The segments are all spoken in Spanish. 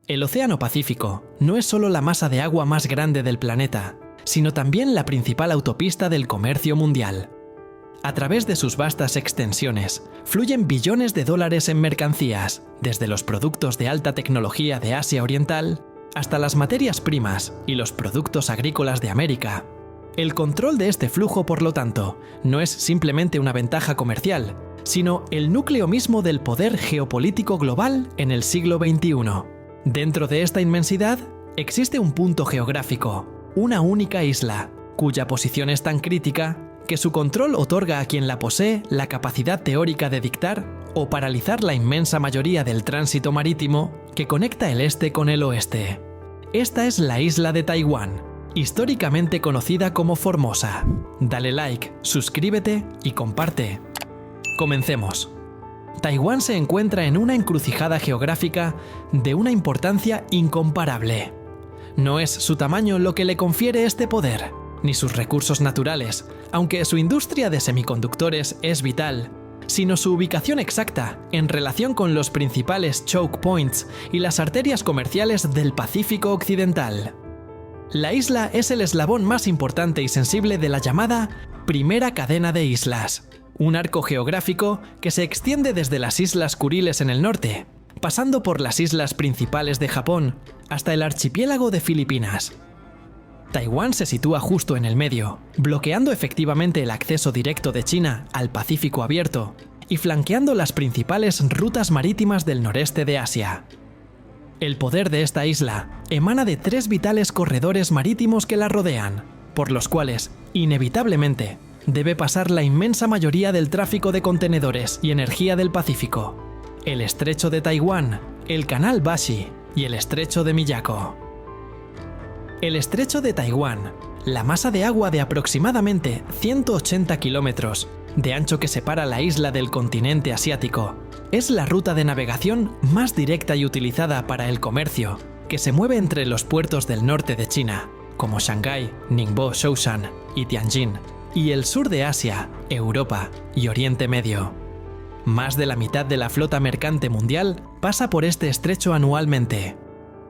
El Océano Pacífico no es solo la masa de agua más grande del planeta, sino también la principal autopista del comercio mundial. A través de sus vastas extensiones, fluyen billones de dólares en mercancías, desde los productos de alta tecnología de Asia Oriental hasta las materias primas y los productos agrícolas de América. El control de este flujo, por lo tanto, no es simplemente una ventaja comercial, sino el núcleo mismo del poder geopolítico global en el siglo XXI. Dentro de esta inmensidad, existe un punto geográfico, una única isla, cuya posición es tan crítica que su control otorga a quien la posee la capacidad teórica de dictar o paralizar la inmensa mayoría del tránsito marítimo que conecta el este con el oeste. Esta es la isla de Taiwán, históricamente conocida como Formosa. Dale like, suscríbete y comparte. Comencemos. Taiwán se encuentra en una encrucijada geográfica de una importancia incomparable. No es su tamaño lo que le confiere este poder, ni sus recursos naturales, aunque su industria de semiconductores es vital, sino su ubicación exacta en relación con los principales choke points y las arterias comerciales del Pacífico Occidental. La isla es el eslabón más importante y sensible de la llamada Primera Cadena de Islas, un arco geográfico que se extiende desde las Islas Kuriles en el norte, pasando por las islas principales de Japón, hasta el archipiélago de Filipinas. Taiwán se sitúa justo en el medio, bloqueando efectivamente el acceso directo de China al Pacífico abierto y flanqueando las principales rutas marítimas del noreste de Asia. El poder de esta isla emana de 3 vitales corredores marítimos que la rodean, por los cuales, inevitablemente, debe pasar la inmensa mayoría del tráfico de contenedores y energía del Pacífico: el Estrecho de Taiwán, el Canal Bashi y el Estrecho de Miyako. El Estrecho de Taiwán, la masa de agua de aproximadamente 180 kilómetros de ancho que separa la isla del continente asiático, es la ruta de navegación más directa y utilizada para el comercio, que se mueve entre los puertos del norte de China, como Shanghái, Ningbo, Zhoushan y Tianjin, y el sur de Asia, Europa y Oriente Medio. Más de la mitad de la flota mercante mundial pasa por este estrecho anualmente.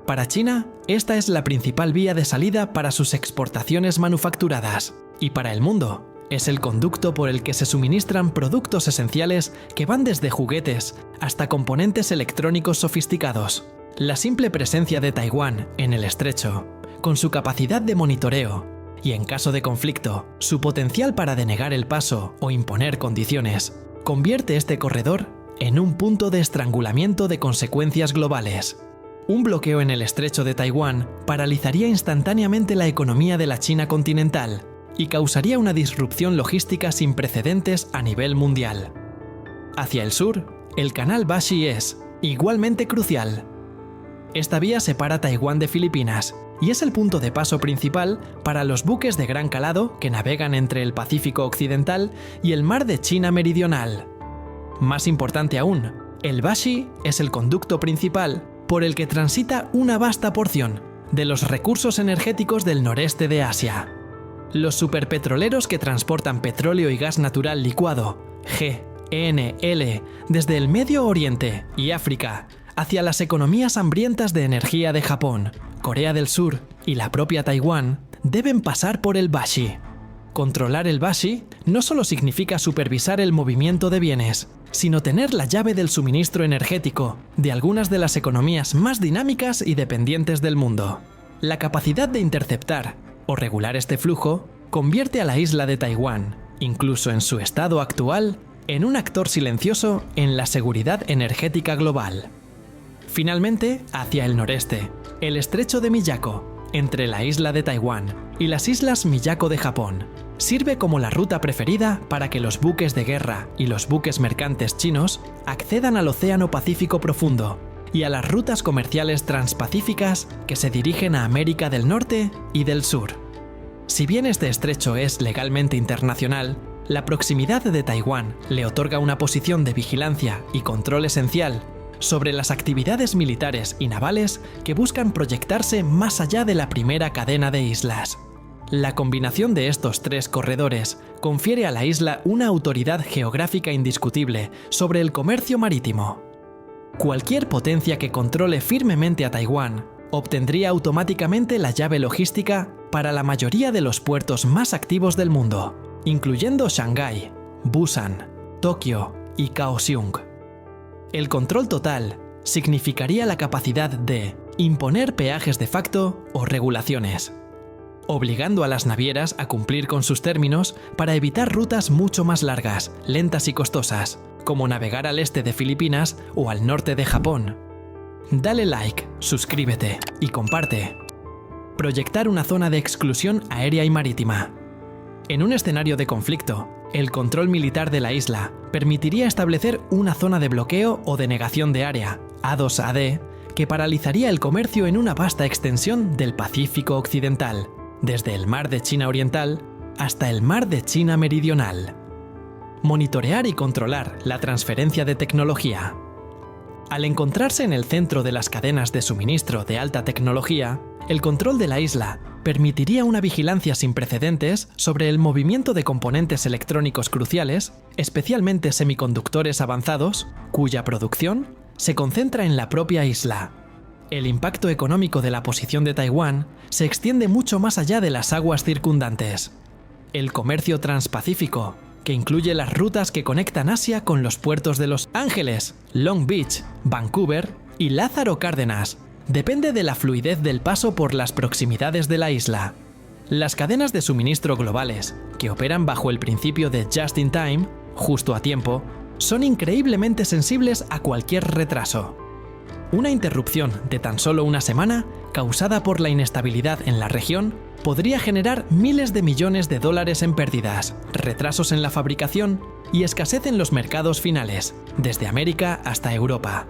Para China, esta es la principal vía de salida para sus exportaciones manufacturadas, y para el mundo, es el conducto por el que se suministran productos esenciales que van desde juguetes hasta componentes electrónicos sofisticados. La simple presencia de Taiwán en el estrecho, con su capacidad de monitoreo, y en caso de conflicto, su potencial para denegar el paso o imponer condiciones, convierte este corredor en un punto de estrangulamiento de consecuencias globales. Un bloqueo en el estrecho de Taiwán paralizaría instantáneamente la economía de la China continental y causaría una disrupción logística sin precedentes a nivel mundial. Hacia el sur, el Canal Bashi es, igualmente, crucial. Esta vía separa Taiwán de Filipinas y es el punto de paso principal para los buques de gran calado que navegan entre el Pacífico Occidental y el Mar de China Meridional. Más importante aún, el Bashi es el conducto principal por el que transita una vasta porción de los recursos energéticos del noreste de Asia. Los superpetroleros que transportan petróleo y gas natural licuado, GNL, desde el Medio Oriente y África hacia las economías hambrientas de energía de Japón, Corea del Sur y la propia Taiwán, deben pasar por el Bashi. Controlar el Bashi no solo significa supervisar el movimiento de bienes, sino tener la llave del suministro energético de algunas de las economías más dinámicas y dependientes del mundo. La capacidad de interceptar o regular este flujo convierte a la isla de Taiwán, incluso en su estado actual, en un actor silencioso en la seguridad energética global. Finalmente, hacia el noreste, el Estrecho de Miyako, entre la isla de Taiwán y las islas Miyako de Japón, sirve como la ruta preferida para que los buques de guerra y los buques mercantes chinos accedan al Océano Pacífico profundo y a las rutas comerciales transpacíficas que se dirigen a América del Norte y del Sur. Si bien este estrecho es legalmente internacional, la proximidad de Taiwán le otorga una posición de vigilancia y control esencial sobre las actividades militares y navales que buscan proyectarse más allá de la primera cadena de islas. La combinación de estos 3 corredores confiere a la isla una autoridad geográfica indiscutible sobre el comercio marítimo. Cualquier potencia que controle firmemente a Taiwán obtendría automáticamente la llave logística para la mayoría de los puertos más activos del mundo, incluyendo Shanghái, Busan, Tokio y Kaohsiung. El control total significaría la capacidad de imponer peajes de facto o regulaciones, obligando a las navieras a cumplir con sus términos para evitar rutas mucho más largas, lentas y costosas, como navegar al este de Filipinas o al norte de Japón. Dale like, suscríbete y comparte. Proyectar una zona de exclusión aérea y marítima. En un escenario de conflicto, el control militar de la isla permitiría establecer una zona de bloqueo o de negación de área, A2AD, que paralizaría el comercio en una vasta extensión del Pacífico Occidental, desde el Mar de China Oriental hasta el Mar de China Meridional. Monitorear y controlar la transferencia de tecnología. Al encontrarse en el centro de las cadenas de suministro de alta tecnología, el control de la isla permitiría una vigilancia sin precedentes sobre el movimiento de componentes electrónicos cruciales, especialmente semiconductores avanzados, cuya producción se concentra en la propia isla. El impacto económico de la posición de Taiwán se extiende mucho más allá de las aguas circundantes. El comercio transpacífico, que incluye las rutas que conectan Asia con los puertos de Los Ángeles, Long Beach, Vancouver y Lázaro Cárdenas, depende de la fluidez del paso por las proximidades de la isla. Las cadenas de suministro globales, que operan bajo el principio de just in time, justo a tiempo, son increíblemente sensibles a cualquier retraso. Una interrupción de tan solo una semana, causada por la inestabilidad en la región, podría generar miles de millones de dólares en pérdidas, retrasos en la fabricación y escasez en los mercados finales, desde América hasta Europa.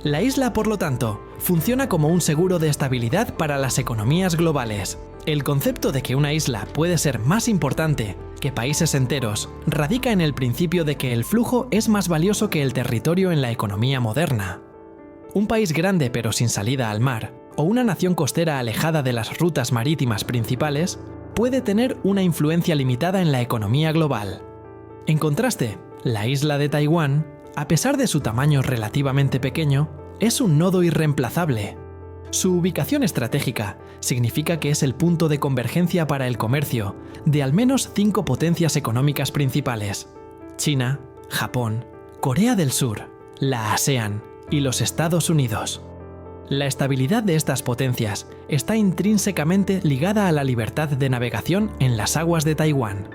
La isla, por lo tanto, funciona como un seguro de estabilidad para las economías globales. El concepto de que una isla puede ser más importante que países enteros radica en el principio de que el flujo es más valioso que el territorio en la economía moderna. Un país grande pero sin salida al mar, o una nación costera alejada de las rutas marítimas principales, puede tener una influencia limitada en la economía global. En contraste, la isla de Taiwán, a pesar de su tamaño relativamente pequeño, es un nodo irreemplazable. Su ubicación estratégica significa que es el punto de convergencia para el comercio de al menos 5 potencias económicas principales: China, Japón, Corea del Sur, la ASEAN y los Estados Unidos. La estabilidad de estas potencias está intrínsecamente ligada a la libertad de navegación en las aguas de Taiwán.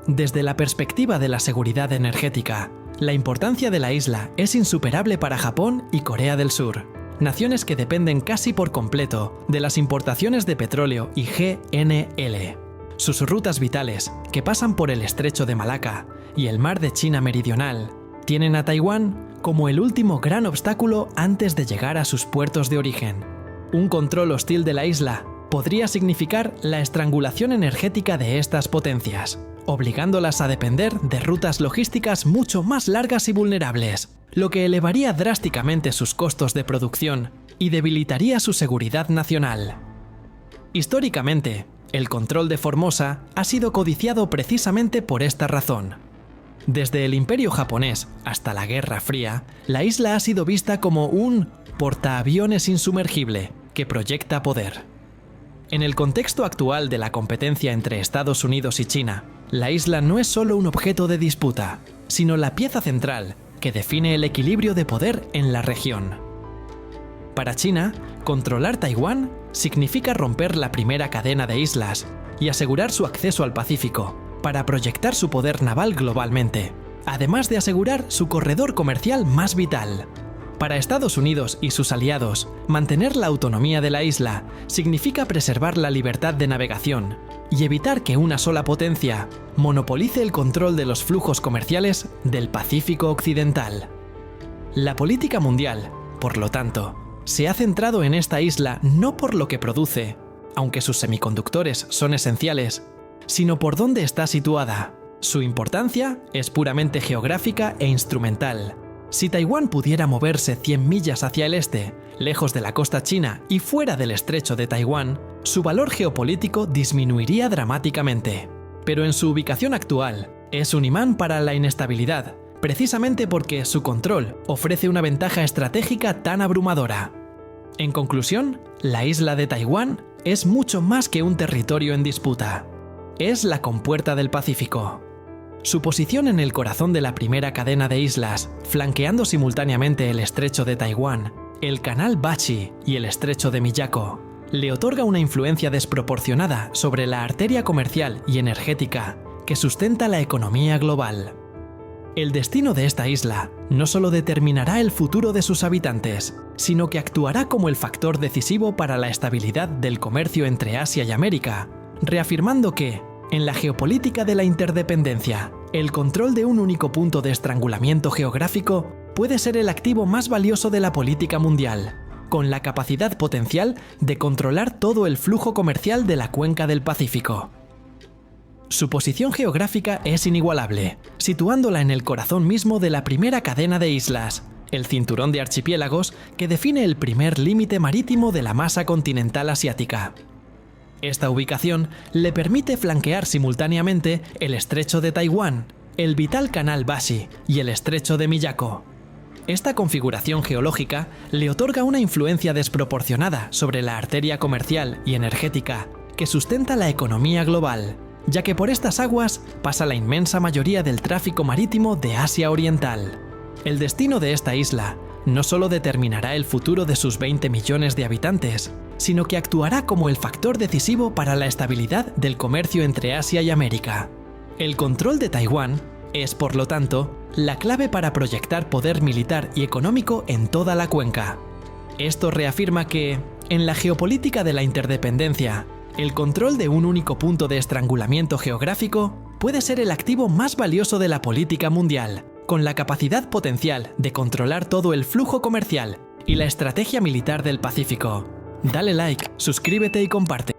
Desde la perspectiva de la seguridad energética, la importancia de la isla es insuperable para Japón y Corea del Sur, naciones que dependen casi por completo de las importaciones de petróleo y GNL. Sus rutas vitales, que pasan por el Estrecho de Malaca y el Mar de China Meridional, tienen a Taiwán como el último gran obstáculo antes de llegar a sus puertos de origen. Un control hostil de la isla podría significar la estrangulación energética de estas potencias, obligándolas a depender de rutas logísticas mucho más largas y vulnerables, lo que elevaría drásticamente sus costos de producción y debilitaría su seguridad nacional. Históricamente, el control de Formosa ha sido codiciado precisamente por esta razón. Desde el Imperio japonés hasta la Guerra Fría, la isla ha sido vista como un portaaviones insumergible que proyecta poder. En el contexto actual de la competencia entre Estados Unidos y China, la isla no es solo un objeto de disputa, sino la pieza central que define el equilibrio de poder en la región. Para China, controlar Taiwán significa romper la primera cadena de islas y asegurar su acceso al Pacífico, para proyectar su poder naval globalmente, además de asegurar su corredor comercial más vital. Para Estados Unidos y sus aliados, mantener la autonomía de la isla significa preservar la libertad de navegación y evitar que una sola potencia monopolice el control de los flujos comerciales del Pacífico Occidental. La política mundial, por lo tanto, se ha centrado en esta isla no por lo que produce, aunque sus semiconductores son esenciales, sino por dónde está situada. Su importancia es puramente geográfica e instrumental. Si Taiwán pudiera moverse 100 millas hacia el este, lejos de la costa china y fuera del estrecho de Taiwán, su valor geopolítico disminuiría dramáticamente. Pero en su ubicación actual, es un imán para la inestabilidad, precisamente porque su control ofrece una ventaja estratégica tan abrumadora. En conclusión, la isla de Taiwán es mucho más que un territorio en disputa. Es la compuerta del Pacífico. Su posición en el corazón de la primera cadena de islas, flanqueando simultáneamente el estrecho de Taiwán, el canal Bachi y el estrecho de Miyako, le otorga una influencia desproporcionada sobre la arteria comercial y energética que sustenta la economía global. El destino de esta isla no solo determinará el futuro de sus habitantes, sino que actuará como el factor decisivo para la estabilidad del comercio entre Asia y América, reafirmando que, en la geopolítica de la interdependencia, el control de un único punto de estrangulamiento geográfico puede ser el activo más valioso de la política mundial, con la capacidad potencial de controlar todo el flujo comercial de la cuenca del Pacífico. Su posición geográfica es inigualable, situándola en el corazón mismo de la primera cadena de islas, el cinturón de archipiélagos que define el primer límite marítimo de la masa continental asiática. Esta ubicación le permite flanquear simultáneamente el estrecho de Taiwán, el vital canal Bashi y el estrecho de Miyako. Esta configuración geológica le otorga una influencia desproporcionada sobre la arteria comercial y energética que sustenta la economía global, ya que por estas aguas pasa la inmensa mayoría del tráfico marítimo de Asia Oriental. El destino de esta isla no solo determinará el futuro de sus 20 millones de habitantes, sino que actuará como el factor decisivo para la estabilidad del comercio entre Asia y América. El control de Taiwán es, por lo tanto, la clave para proyectar poder militar y económico en toda la cuenca. Esto reafirma que, en la geopolítica de la interdependencia, el control de un único punto de estrangulamiento geográfico puede ser el activo más valioso de la política mundial, con la capacidad potencial de controlar todo el flujo comercial y la estrategia militar del Pacífico. Dale like, suscríbete y comparte.